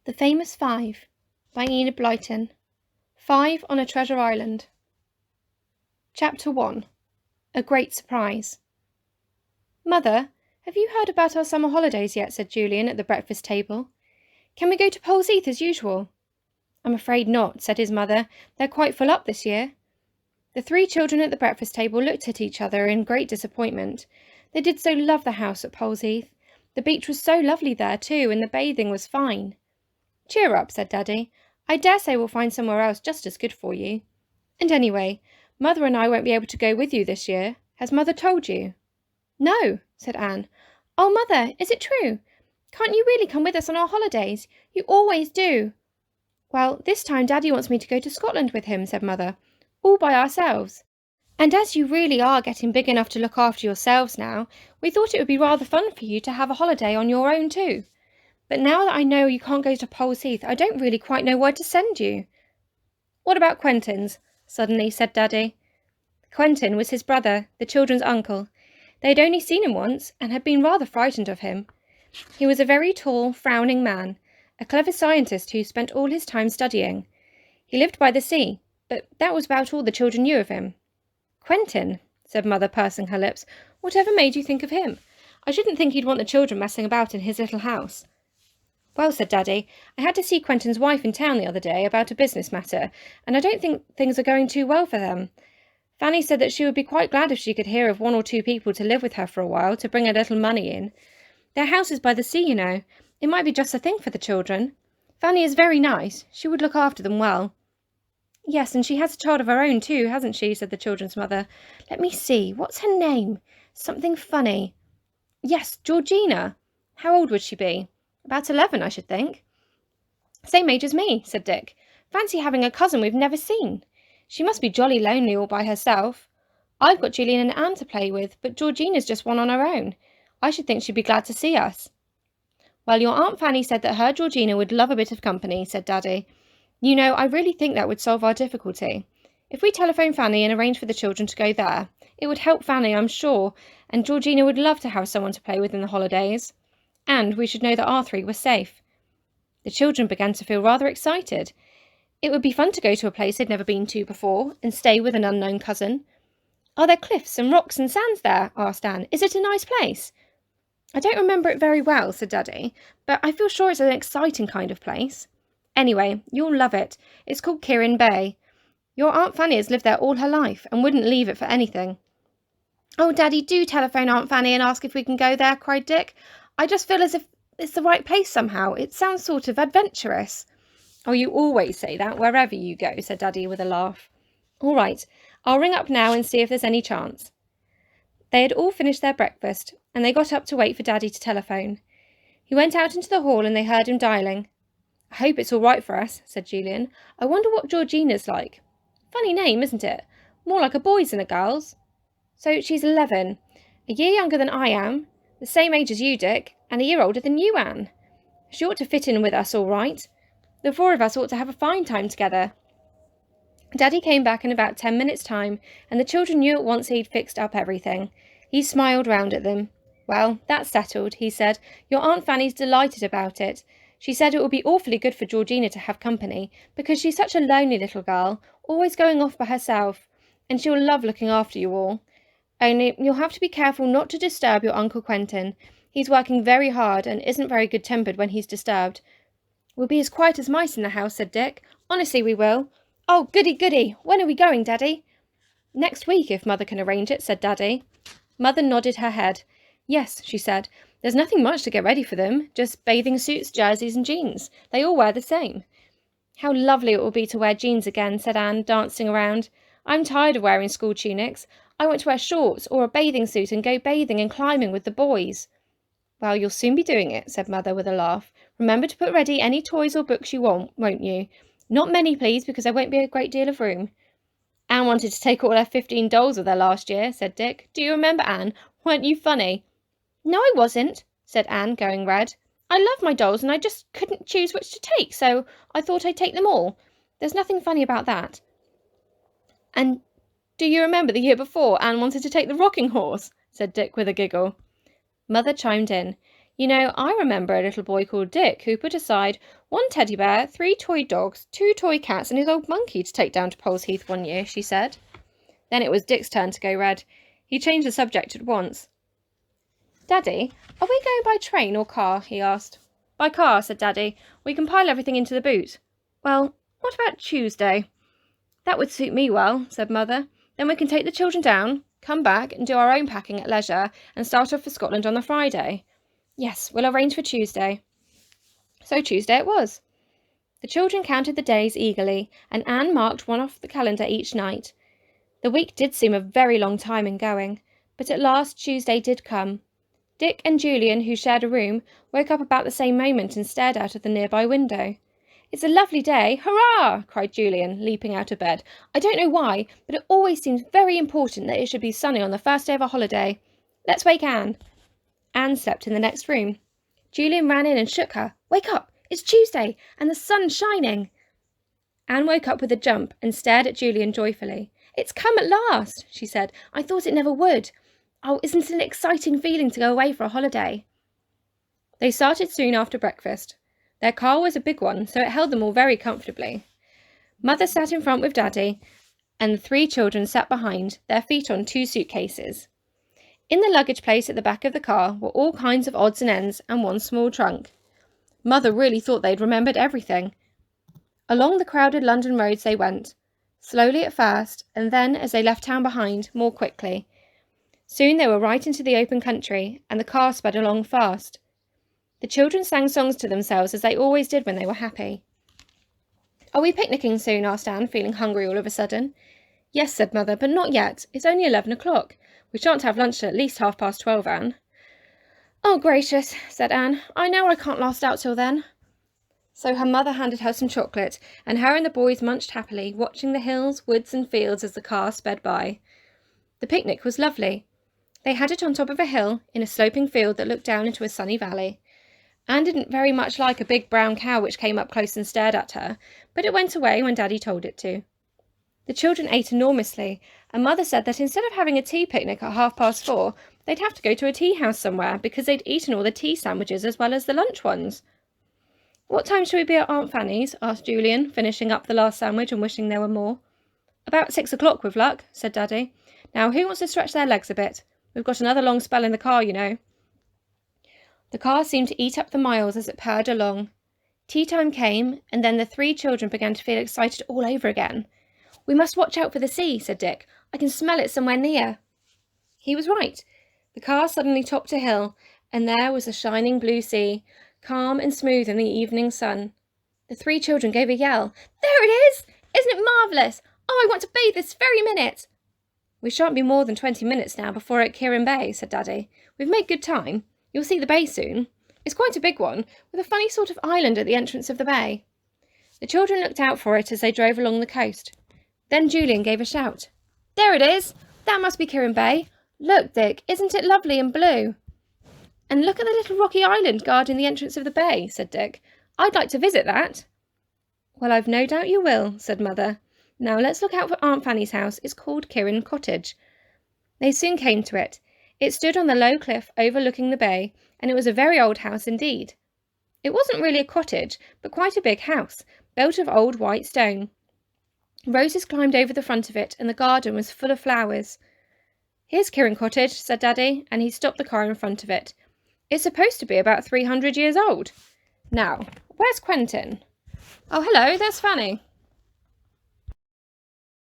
The Famous Five by Enid Blyton. 5 on a Treasure Island. Chapter 1. A Great Surprise. "Mother, have you heard about our summer holidays yet?" said Julian at the breakfast table. "Can we go to Pole's Heath as usual?" "I'm afraid not," said his mother. "They're quite full up this year." The 3 children at the breakfast table looked at each other in great disappointment. They did so love the house at Pole's Heath. The beach was so lovely there too, and the bathing was fine. "Cheer up," said Daddy. "I dare say we'll find somewhere else just as good for you. And anyway, Mother and I won't be able to go with you this year. Has Mother told you?" "No," said Anne. "Oh, Mother, is it true? Can't you really come with us on our holidays? You always do." "Well, this time Daddy wants me to go to Scotland with him," said Mother. "All by ourselves. And as you really are getting big enough to look after yourselves now, we thought it would be rather fun for you to have a holiday on your own too. But now that I know you can't go to Pole's Heath, I don't really quite know where to send you." "What about Quentin's?" suddenly said Daddy. Quentin was his brother, the children's uncle. They had only seen him once, and had been rather frightened of him. He was a very tall, frowning man, a clever scientist who spent all his time studying. He lived by the sea, but that was about all the children knew of him. "Quentin," said Mother, pursing her lips. "Whatever made you think of him? I shouldn't think he'd want the children messing about in his little house." "Well," said Daddy, "I had to see Quentin's wife in town the other day about a business matter, and I don't think things are going too well for them. Fanny said that she would be quite glad if she could hear of 1 or 2 people to live with her for a while, to bring a little money in. Their house is by the sea, you know. It might be just the thing for the children. Fanny is very nice. She would look after them well." "Yes, and she has a child of her own too, hasn't she?" said the children's mother. "Let me see, what's her name? Something funny. Yes, Georgina. How old would she be? About 11, I should think." "Same age as me," said Dick. "Fancy having a cousin we've never seen. She must be jolly lonely all by herself. I've got Julian and Anne to play with, but Georgina's just one on her own. I should think she'd be glad to see us." "Well, your Aunt Fanny said that her Georgina would love a bit of company," said Daddy. "You know, I really think that would solve our difficulty. If we telephone Fanny and arrange for the children to go there, it would help Fanny, I'm sure, and Georgina would love to have someone to play with in the holidays. And we should know that our 3 were safe." The children began to feel rather excited. It would be fun to go to a place they'd never been to before, and stay with an unknown cousin. "Are there cliffs and rocks and sands there?" asked Anne. "Is it a nice place?" "I don't remember it very well," said Daddy, "but I feel sure it's an exciting kind of place. Anyway, you'll love it. It's called Kirin Bay. Your Aunt Fanny has lived there all her life, and wouldn't leave it for anything." "Oh, Daddy, do telephone Aunt Fanny and ask if we can go there," cried Dick. "I just feel as if it's the right place somehow. It sounds sort of adventurous." "Oh, you always say that wherever you go," said Daddy with a laugh. "All right, I'll ring up now and see if there's any chance." They had all finished their breakfast, and they got up to wait for Daddy to telephone. He went out into the hall and they heard him dialing. "I hope it's all right for us," said Julian. "I wonder what Georgina's like. Funny name, isn't it? More like a boy's than a girl's. So she's 11, a year younger than I am, the same age as you, Dick, and a year older than you, Anne. She ought to fit in with us all right. The 4 of us ought to have a fine time together." Daddy came back in about 10 minutes' time, and the children knew at once he'd fixed up everything. He smiled round at them. "Well, that's settled," he said. "Your Aunt Fanny's delighted about it. She said it would be awfully good for Georgina to have company, because she's such a lonely little girl, always going off by herself, and she'll love looking after you all. Only you'll have to be careful not to disturb your Uncle Quentin. He's working very hard and isn't very good-tempered when he's disturbed." "We'll be as quiet as mice in the house," said Dick. "Honestly, we will." "Oh, goody, goody. When are we going, Daddy?" "Next week, if Mother can arrange it," said Daddy. Mother nodded her head. "Yes," she said. "There's nothing much to get ready for them. Just bathing suits, jerseys and jeans. They all wear the same." "How lovely it will be to wear jeans again," said Anne, dancing around. "I'm tired of wearing school tunics. I want to wear shorts or a bathing suit and go bathing and climbing with the boys." "Well, you'll soon be doing it," said Mother with a laugh. "Remember to put ready any toys or books you want, won't you? Not many, please, because there won't be a great deal of room." "Anne wanted to take all her 15 dolls with her last year," said Dick. "Do you remember, Anne? Weren't you funny?" "No, I wasn't," said Anne, going red. "I love my dolls, and I just couldn't choose which to take, so I thought I'd take them all. There's nothing funny about that." "And do you remember the year before Anne wanted to take the rocking horse?" said Dick with a giggle. Mother chimed in. You know, I remember a little boy called Dick who put aside 1 teddy bear, 3 toy dogs, 2 toy cats, and his old monkey to take down to Poles Heath one year, she said. Then it was Dick's turn to go red. He changed the subject at once. Daddy, are we going by train or car? He asked. By car, said Daddy. We can pile everything into the boot. Well, what about Tuesday? That would suit me well, said Mother. Then we can take the children down, come back and do our own packing at leisure and start off for Scotland on the Friday. Yes, we'll arrange for Tuesday. So Tuesday it was. The children counted the days eagerly, and Anne marked one off the calendar each night. The week did seem a very long time in going, but at last Tuesday did come. Dick and Julian, who shared a room, woke up about the same moment and stared out of the nearby window. It's a lovely day, hurrah! Cried Julian, leaping out of bed. I don't know why, but it always seems very important that it should be sunny on the first day of a holiday. Let's wake Anne. Anne slept in the next room. Julian ran in and shook her. Wake up! It's Tuesday, and the sun's shining. Anne woke up with a jump and stared at Julian joyfully. It's come at last, she said. I thought it never would. Oh, isn't it an exciting feeling to go away for a holiday? They started soon after breakfast. Their car was a big one, so it held them all very comfortably. Mother sat in front with Daddy, and the 3 children sat behind, their feet on 2 suitcases. In the luggage place at the back of the car were all kinds of odds and ends and one small trunk. Mother really thought they'd remembered everything. Along the crowded London roads they went, slowly at first, and then, as they left town behind, more quickly. Soon they were right into the open country, and the car sped along fast. The children sang songs to themselves as they always did when they were happy. Are we picnicking soon? Asked Anne, feeling hungry all of a sudden. Yes, said Mother, but not yet. It's only 11 o'clock. We shan't have lunch till at least 12:30, Anne. Oh, gracious, said Anne. I know I can't last out till then. So her mother handed her some chocolate, and her and the boys munched happily, watching the hills, woods and fields as the car sped by. The picnic was lovely. They had it on top of a hill, in a sloping field that looked down into a sunny valley. Anne didn't very much like a big brown cow which came up close and stared at her, but it went away when Daddy told it to. The children ate enormously, and Mother said that instead of having a tea picnic at 4:30, they'd have to go to a tea house somewhere because they'd eaten all the tea sandwiches as well as the lunch ones. What time shall we be at Aunt Fanny's? Asked Julian, finishing up the last sandwich and wishing there were more. About 6 o'clock with luck, said Daddy. Now who wants to stretch their legs a bit? We've got another long spell in the car, you know. The car seemed to eat up the miles as it purred along. Tea time came, and then the 3 children began to feel excited all over again. We must watch out for the sea, said Dick. I can smell it somewhere near. He was right. The car suddenly topped a hill, and there was the shining blue sea, calm and smooth in the evening sun. The 3 children gave a yell. There it is! Isn't it marvellous? Oh, I want to bathe this very minute. We shan't be more than 20 minutes now before at Kirrin Bay, said Daddy. We've made good time. You'll see the bay soon. It's quite a big one, with a funny sort of island at the entrance of the bay. The children looked out for it as they drove along the coast. Then Julian gave a shout. There it is! That must be Kirrin Bay. Look, Dick, isn't it lovely and blue? And look at the little rocky island guarding the entrance of the bay, said Dick. I'd like to visit that. Well, I've no doubt you will, said Mother. Now let's look out for Aunt Fanny's house. It's called Kirrin Cottage. They soon came to it. It stood on the low cliff overlooking the bay, and it was a very old house indeed. It wasn't really a cottage, but quite a big house, built of old white stone. Roses climbed over the front of it, and the garden was full of flowers. Here's Kirrin Cottage, said Daddy, and he stopped the car in front of it. It's supposed to be about 300 years old. Now, where's Quentin? Oh, hello, there's Fanny.